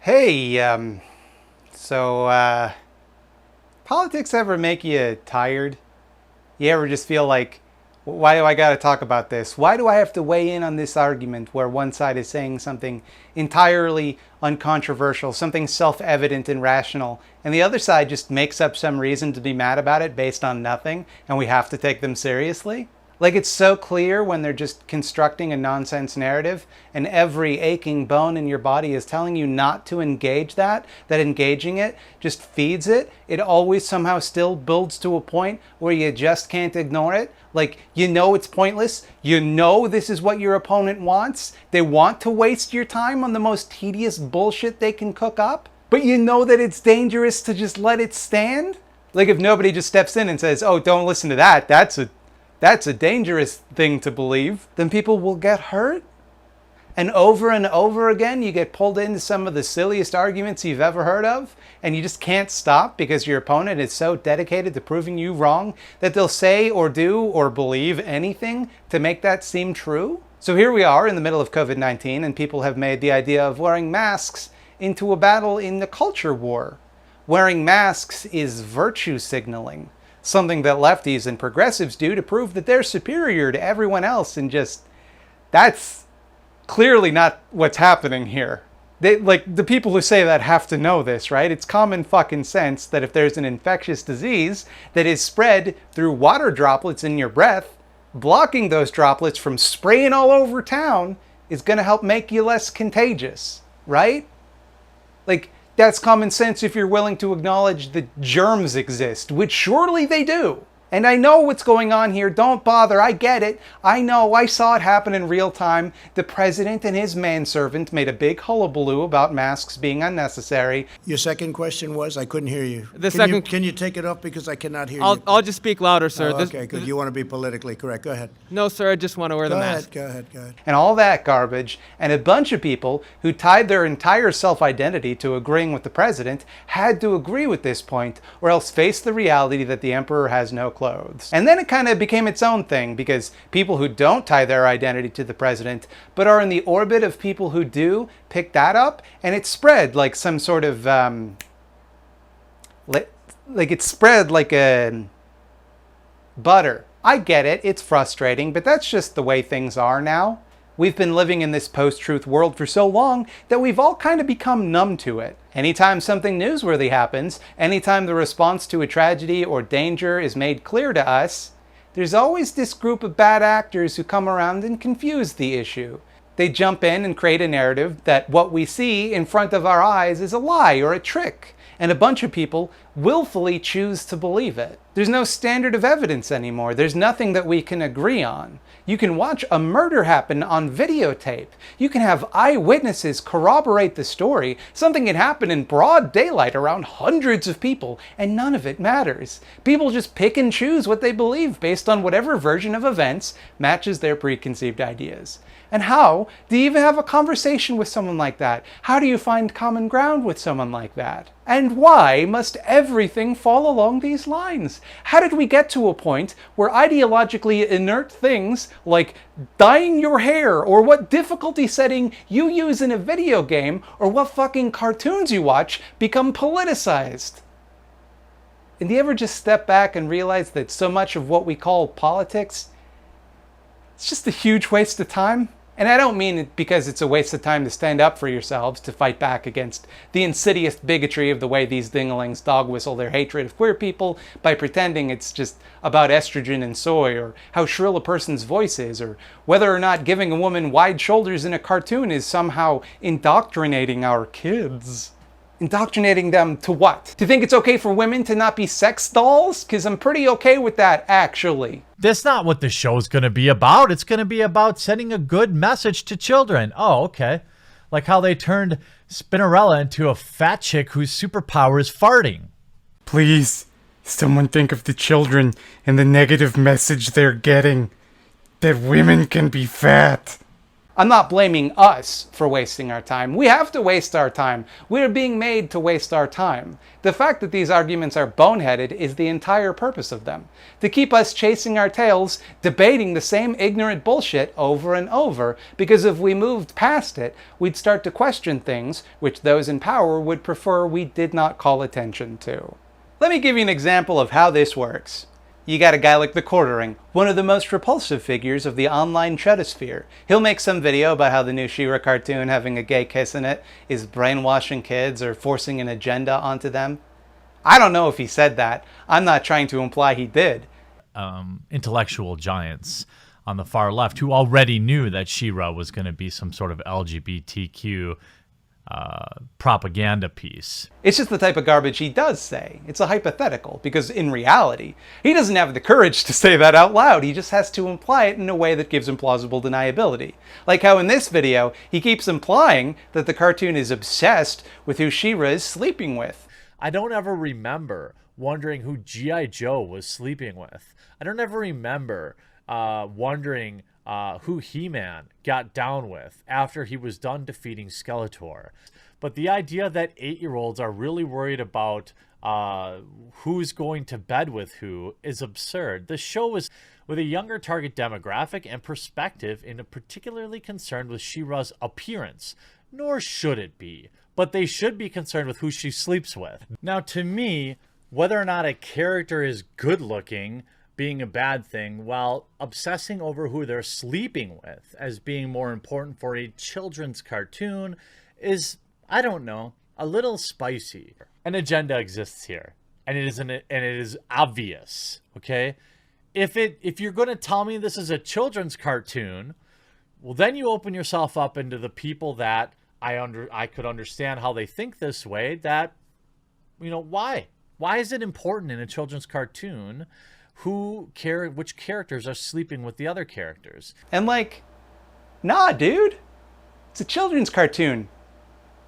Hey, politics ever make you tired? You ever just feel like, why do I gotta talk about this? Why do I have to weigh in on this argument where one side is saying something entirely uncontroversial, something self-evident and rational, and the other side just makes up some reason to be mad about it based on nothing, and we have to take them seriously? Like, it's so clear when they're just constructing a nonsense narrative and every aching bone in your body is telling you not to engage that engaging it just feeds it. It always somehow still builds to a point where you just can't ignore it. Like, you know it's pointless. You know this is what your opponent wants. They want to waste your time on the most tedious bullshit they can cook up. But you know that it's dangerous to just let it stand. Like, if nobody just steps in and says, oh, don't listen to that, that's a dangerous thing to believe, then people will get hurt. And over again, you get pulled into some of the silliest arguments you've ever heard of, and you just can't stop because your opponent is so dedicated to proving you wrong that they'll say or do or believe anything to make that seem true. So here we are in the middle of COVID-19, and people have made the idea of wearing masks into a battle in the culture war. Wearing masks is virtue signaling. Something that lefties and progressives do to prove that they're superior to everyone else, and just, that's clearly not what's happening here. The people who say that have to know this, right? It's common fucking sense that if there's an infectious disease that is spread through water droplets in your breath, blocking those droplets from spraying all over town is gonna help make you less contagious, right? Like, that's common sense if you're willing to acknowledge that germs exist, which surely they do. And I know what's going on here. Don't bother. I get it. I know. I saw it happen in real time. The president and his manservant made a big hullabaloo about masks being unnecessary. Your second question was? I couldn't hear you. Can you take it off because I cannot hear you? I'll just speak louder, sir. Oh, okay, good. You want to be politically correct. Go ahead. No, sir. I just want to wear the mask. Go ahead. And all that garbage, and a bunch of people who tied their entire self-identity to agreeing with the president had to agree with this point, or else face the reality that the emperor has no clothes. And then it kind of became its own thing, because people who don't tie their identity to the president, but are in the orbit of people who do, pick that up, and it spread like some sort of, it spread like a butter. I get it, it's frustrating, but that's just the way things are now. We've been living in this post-truth world for so long that we've all kind of become numb to it. Anytime something newsworthy happens, anytime the response to a tragedy or danger is made clear to us, there's always this group of bad actors who come around and confuse the issue. They jump in and create a narrative that what we see in front of our eyes is a lie or a trick, and a bunch of people willfully choose to believe it. There's no standard of evidence anymore. There's nothing that we can agree on. You can watch a murder happen on videotape. You can have eyewitnesses corroborate the story. Something can happen in broad daylight around hundreds of people, and none of it matters. People just pick and choose what they believe based on whatever version of events matches their preconceived ideas. And how do you even have a conversation with someone like that? How do you find common ground with someone like that? And why must everything fall along these lines? How did we get to a point where ideologically inert things like dyeing your hair, or what difficulty setting you use in a video game, or what fucking cartoons you watch become politicized? And do you ever just step back and realize that so much of what we call politics, it's just a huge waste of time? And I don't mean it because it's a waste of time to stand up for yourselves, to fight back against the insidious bigotry of the way these dinglings dog whistle their hatred of queer people by pretending it's just about estrogen and soy, or how shrill a person's voice is, or whether or not giving a woman wide shoulders in a cartoon is somehow indoctrinating our kids. Indoctrinating them to what? To think it's okay for women to not be sex dolls? Because I'm pretty okay with that, actually. That's not what the show's going to be about. It's going to be about sending a good message to children. Oh, okay. Like how they turned Spinnerella into a fat chick whose superpower is farting. Please, someone think of the children and the negative message they're getting. That women can be fat. I'm not blaming us for wasting our time. We have to waste our time. We're being made to waste our time. The fact that these arguments are boneheaded is the entire purpose of them. To keep us chasing our tails, debating the same ignorant bullshit over and over, because if we moved past it, we'd start to question things which those in power would prefer we did not call attention to. Let me give you an example of how this works. You got a guy like the Quartering, one of the most repulsive figures of the online Chudosphere. He'll make some video about how the new She-Ra cartoon having a gay kiss in it is brainwashing kids or forcing an agenda onto them. I don't know if he said that. I'm not trying to imply he did. Intellectual giants on the far left who already knew that She-Ra was going to be some sort of LGBTQ propaganda piece. It's just the type of garbage he does say. It's a hypothetical, because in reality, he doesn't have the courage to say that out loud. He just has to imply it in a way that gives him plausible deniability. Like how in this video, he keeps implying that the cartoon is obsessed with who She-Ra is sleeping with. I don't ever remember wondering who G.I. Joe was sleeping with. I don't ever remember wondering who He-Man got down with after he was done defeating Skeletor. But the idea that 8-year-olds are really worried about who's going to bed with who is absurd. The show is with a younger target demographic and perspective and particularly concerned with She-Ra's appearance. Nor should it be. But they should be concerned with who she sleeps with. Now, to me, whether or not a character is good-looking being a bad thing, while obsessing over who they're sleeping with as being more important for a children's cartoon is, I don't know, a little spicy. An agenda exists here, and it is obvious. Okay, if you're going to tell me this is a children's cartoon, well, then you open yourself up into the people that I could understand how they think this way. That, you know, why is it important in a children's cartoon which characters are sleeping with the other characters? And like, nah, dude. It's a children's cartoon.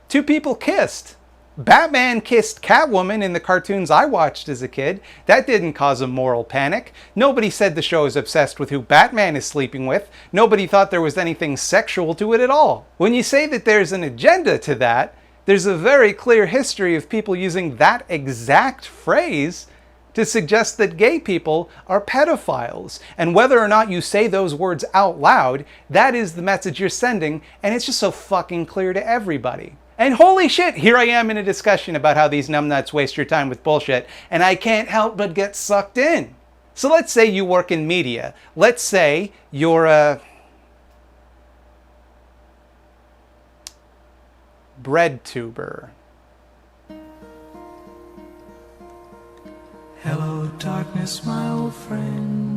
2 people kissed. Batman kissed Catwoman in the cartoons I watched as a kid. That didn't cause a moral panic. Nobody said the show is obsessed with who Batman is sleeping with. Nobody thought there was anything sexual to it at all. When you say that there's an agenda to that, there's a very clear history of people using that exact phrase to suggest that gay people are pedophiles. And whether or not you say those words out loud, that is the message you're sending, and it's just so fucking clear to everybody. And holy shit, here I am in a discussion about how these numbnuts waste your time with bullshit, and I can't help but get sucked in. So let's say you work in media. Let's say you're a bread tuber. Hello, darkness, my old friend.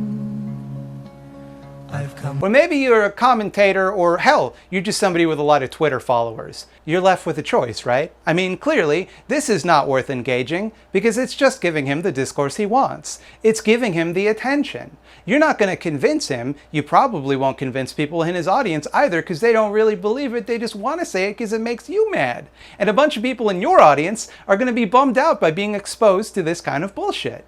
I've come. Or maybe you're a commentator, or hell, you're just somebody with a lot of Twitter followers. You're left with a choice, right? I mean, clearly, this is not worth engaging because it's just giving him the discourse he wants. It's giving him the attention. You're not going to convince him. You probably won't convince people in his audience either because they don't really believe it. They just want to say it because it makes you mad. And a bunch of people in your audience are going to be bummed out by being exposed to this kind of bullshit.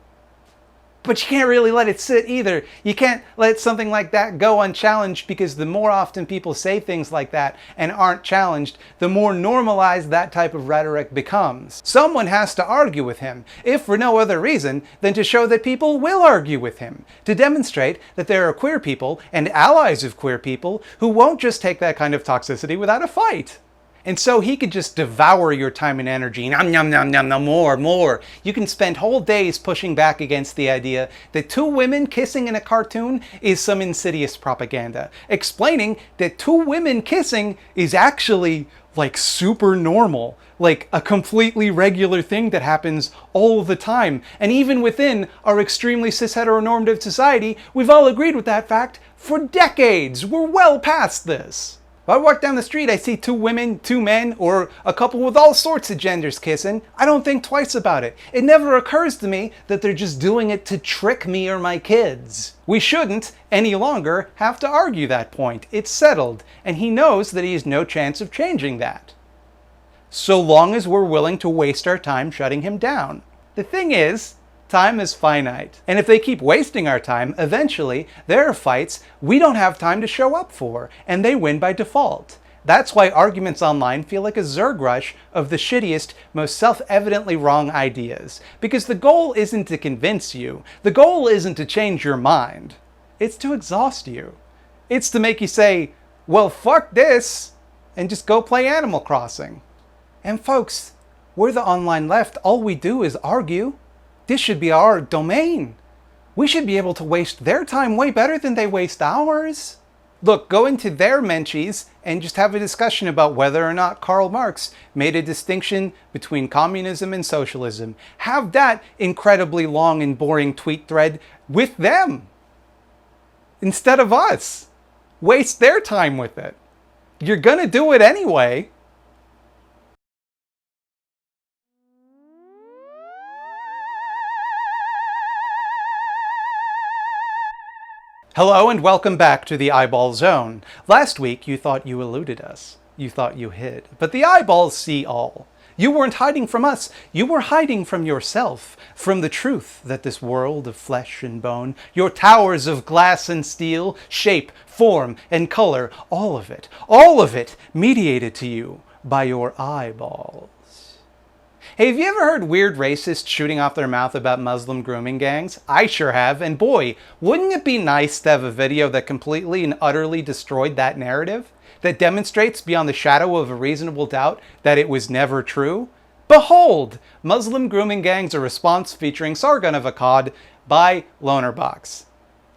But you can't really let it sit either. You can't let something like that go unchallenged, because the more often people say things like that and aren't challenged, the more normalized that type of rhetoric becomes. Someone has to argue with him, if for no other reason than to show that people will argue with him, to demonstrate that there are queer people and allies of queer people who won't just take that kind of toxicity without a fight. And so he could just devour your time and energy. Nom, nom, nom, nom, nom, more. You can spend whole days pushing back against the idea that 2 women kissing in a cartoon is some insidious propaganda. Explaining that 2 women kissing is actually like super normal. Like a completely regular thing that happens all the time. And even within our extremely cis-heteronormative society, we've all agreed with that fact for decades. We're well past this. If I walk down the street, I see 2 women, 2 men, or a couple with all sorts of genders kissing, I don't think twice about it. It never occurs to me that they're just doing it to trick me or my kids. We shouldn't, any longer, have to argue that point. It's settled, and he knows that he has no chance of changing that. So long as we're willing to waste our time shutting him down. The thing is, Time is finite. And if they keep wasting our time, eventually there are fights we don't have time to show up for, and they win by default. That's why arguments online feel like a Zerg rush of the shittiest, most self-evidently wrong ideas. Because the goal isn't to convince you. The goal isn't to change your mind. It's to exhaust you. It's to make you say, well, fuck this, and just go play Animal Crossing. And folks, we're the online left. All we do is argue. This should be our domain. We should be able to waste their time way better than they waste ours. Look, go into their menchies and just have a discussion about whether or not Karl Marx made a distinction between communism and socialism. Have that incredibly long and boring tweet thread with them instead of us. Waste their time with it. You're gonna do it anyway. Hello and welcome back to the Eyeball Zone. Last week you thought you eluded us. You thought you hid. But the eyeballs see all. You weren't hiding from us. You were hiding from yourself, from the truth that this world of flesh and bone, your towers of glass and steel, shape, form, and color, all of it mediated to you by your eyeballs. Hey, have you ever heard weird racists shooting off their mouth about Muslim grooming gangs? I sure have, and boy, wouldn't it be nice to have a video that completely and utterly destroyed that narrative? That demonstrates beyond the shadow of a reasonable doubt that it was never true? Behold! Muslim grooming gangs, a response featuring Sargon of Akkad by Lonerbox.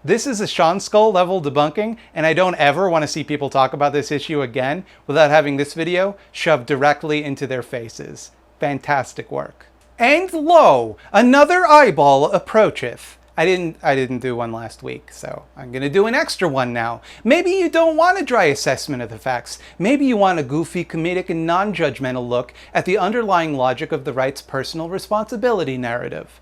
This is a Sean Skull level debunking, and I don't ever want to see people talk about this issue again without having this video shoved directly into their faces. Fantastic work. And lo, another eyeball approacheth. I didn't do one last week, so I'm gonna do an extra one now. Maybe you don't want a dry assessment of the facts. Maybe you want a goofy, comedic, and non-judgmental look at the underlying logic of the right's personal responsibility narrative.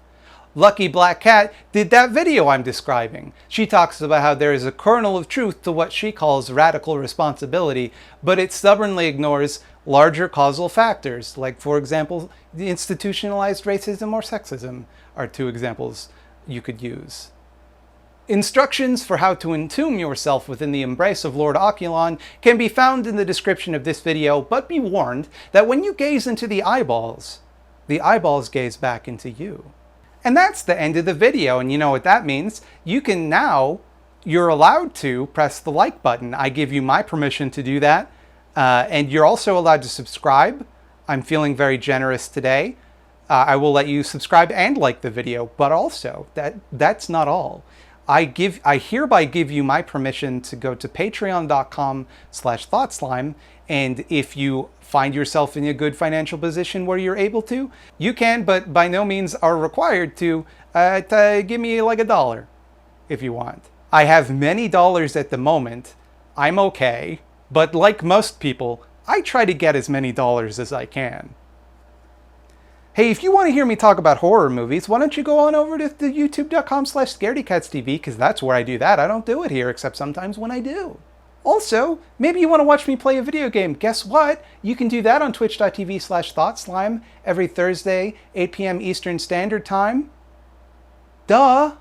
Lucky Black Cat did that video I'm describing. She talks about how there is a kernel of truth to what she calls radical responsibility, but it stubbornly ignores larger causal factors, like, for example, the institutionalized racism or sexism are two examples you could use. Instructions for how to entomb yourself within the embrace of Lord Oculon can be found in the description of this video, but be warned that when you gaze into the eyeballs gaze back into you. And that's the end of the video, and you know what that means. You're allowed to press the like button. I give you my permission to do that. And you're also allowed to subscribe. I'm feeling very generous today. I will let you subscribe and like the video, but also that's not all. I hereby give you my permission to go to patreon.com/thoughtslime, and if you find yourself in a good financial position where you're able to, you can, but by no means are required to give me like $1 if you want. I have many dollars at the moment. I'm okay. But like most people, I try to get as many dollars as I can. Hey, if you want to hear me talk about horror movies, why don't you go on over to the youtube.com/scaredycatstv, because that's where I do that. I don't do it here, except sometimes when I do. Also, maybe you want to watch me play a video game. Guess what? You can do that on twitch.tv/thoughtslime every Thursday, 8 p.m. Eastern Standard Time. Duh!